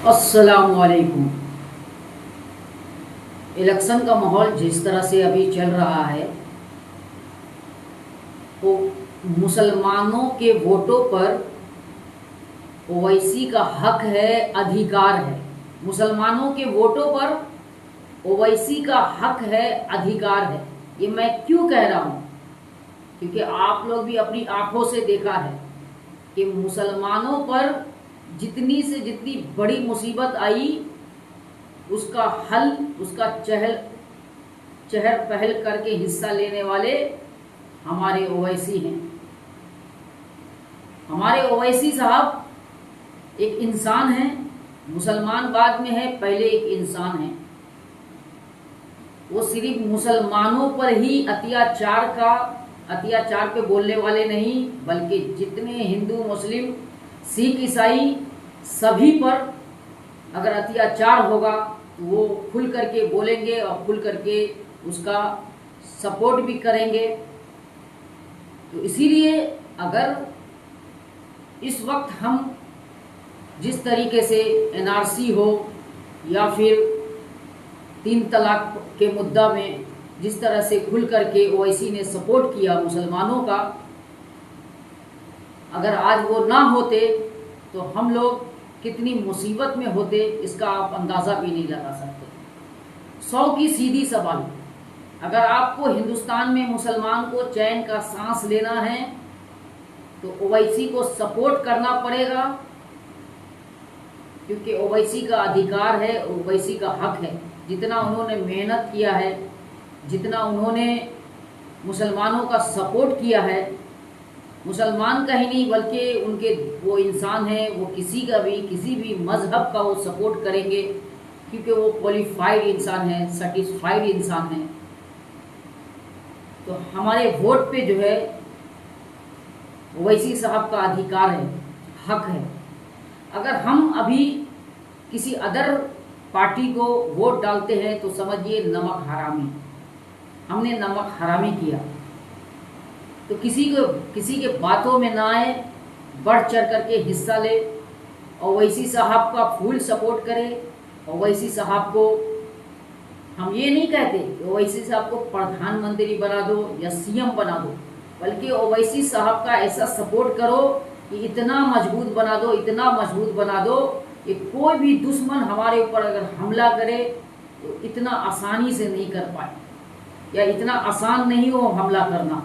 अस्सलामुअलैकुम। इलेक्शन का माहौल जिस तरह से अभी चल रहा है तो मुसलमानों के वोटों पर ओवैसी का हक है, अधिकार है। मुसलमानों के वोटों पर ओवैसी का हक है, अधिकार है। ये मैं क्यों कह रहा हूँ? क्योंकि आप लोग भी अपनी आंखों से देखा है कि मुसलमानों पर जितनी से जितनी बड़ी मुसीबत आई उसका हल, उसका चहल पहल करके हिस्सा लेने वाले हमारे ओवैसी हैं। हमारे ओवैसी साहब एक इंसान हैं, मुसलमान बाद में है, पहले एक इंसान है। वो सिर्फ मुसलमानों पर ही अत्याचार पे बोलने वाले नहीं, बल्कि जितने हिंदू, मुस्लिम, सिख, ईसाई सभी पर अगर अत्याचार होगा तो वो खुल करके बोलेंगे और खुल करके उसका सपोर्ट भी करेंगे। तो इसीलिए अगर इस वक्त हम जिस तरीके से एनआरसी हो या फिर 3 तलाक के मुद्दा में जिस तरह से खुल करके ओवैसी ने सपोर्ट किया मुसलमानों का, अगर आज वो ना होते तो हम लोग कितनी मुसीबत में होते इसका आप अंदाज़ा भी नहीं लगा सकते। 100 की सीधी सवाल, अगर आपको हिंदुस्तान में मुसलमान को चैन का सांस लेना है तो ओवैसी को सपोर्ट करना पड़ेगा, क्योंकि ओवैसी का अधिकार है, ओवैसी का हक है। जितना उन्होंने मेहनत किया है, जितना उन्होंने मुसलमानों का सपोर्ट किया है, मुसलमान का ही नहीं बल्कि उनके वो इंसान है, वो किसी भी मज़हब का वो सपोर्ट करेंगे, क्योंकि वो क्वालिफाइड इंसान है, सेटिस्फाइड इंसान है। तो हमारे वोट पे जो है ओवैसी साहब का अधिकार है, हक है। अगर हम अभी किसी अदर पार्टी को वोट डालते हैं तो समझिए नमक हरामी, हमने नमक हरामी किया। तो किसी के बातों में ना आए, बढ़ चढ़ करके हिस्सा ले, ओवैसी साहब का फुल सपोर्ट करे। ओवैसी साहब को हम ये नहीं कहते कि ओवैसी साहब को प्रधानमंत्री बना दो या सीएम बना दो, बल्कि ओवैसी साहब का ऐसा सपोर्ट करो कि इतना मजबूत बना दो, इतना मजबूत बना दो कि कोई भी दुश्मन हमारे ऊपर अगर हमला करे तो इतना आसानी से नहीं कर पाए, या इतना आसान नहीं हो हमला करना।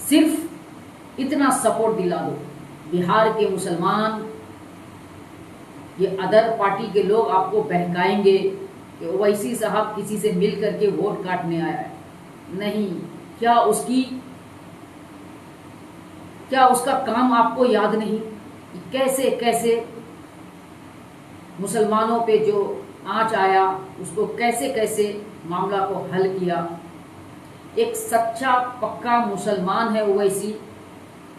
सिर्फ इतना सपोर्ट दिला दो। बिहार के मुसलमान, ये अदर पार्टी के लोग आपको बहकाएंगे कि ओवैसी साहब किसी से मिल करके वोट काटने आया है। नहीं, क्या उसका काम आपको याद नहीं कि कैसे कैसे मुसलमानों पे जो आंच आया उसको कैसे कैसे मामला को हल किया। एक सच्चा पक्का मुसलमान है ओवैसी,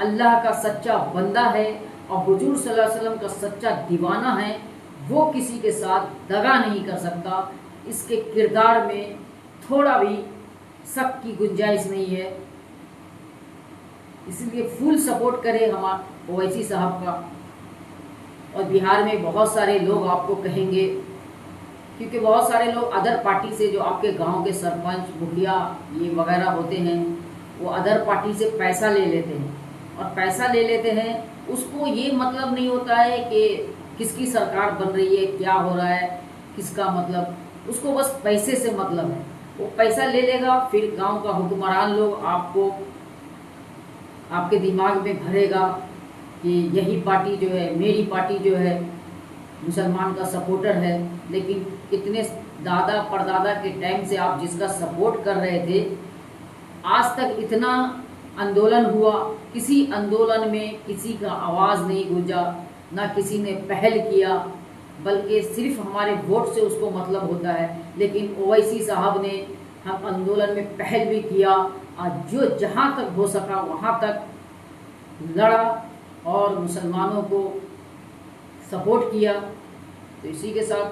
अल्लाह का सच्चा बंदा है और हुजूर सल्लल्लाहु अलैहि वसल्लम का सच्चा दीवाना है। वो किसी के साथ दगा नहीं कर सकता, इसके किरदार में थोड़ा भी शक की गुंजाइश नहीं है। इसलिए फुल सपोर्ट करें हमारे ओवैसी साहब का। और बिहार में बहुत सारे लोग आपको कहेंगे, क्योंकि बहुत सारे लोग अदर पार्टी से, जो आपके गांव के सरपंच, मुखिया ये वगैरह होते हैं, वो अदर पार्टी से पैसा ले लेते हैं। और पैसा ले लेते हैं, उसको ये मतलब नहीं होता है कि किसकी सरकार बन रही है, क्या हो रहा है, किसका मतलब, उसको बस पैसे से मतलब है। वो पैसा ले लेगा, फिर गांव का हुक्मरान लोग आपको आपके दिमाग में भरेगा कि यही पार्टी जो है, मेरी पार्टी जो है मुसलमान का सपोर्टर है। लेकिन इतने दादा परदादा के टाइम से आप जिसका सपोर्ट कर रहे थे, आज तक इतना आंदोलन हुआ, किसी आंदोलन में किसी का आवाज़ नहीं गूंजा, ना किसी ने पहल किया, बल्कि सिर्फ हमारे वोट से उसको मतलब होता है। लेकिन ओवैसी साहब ने हम आंदोलन में पहल भी किया और जो जहाँ तक हो सका वहाँ तक लड़ा और मुसलमानों को सपोर्ट किया। तो इसी के साथ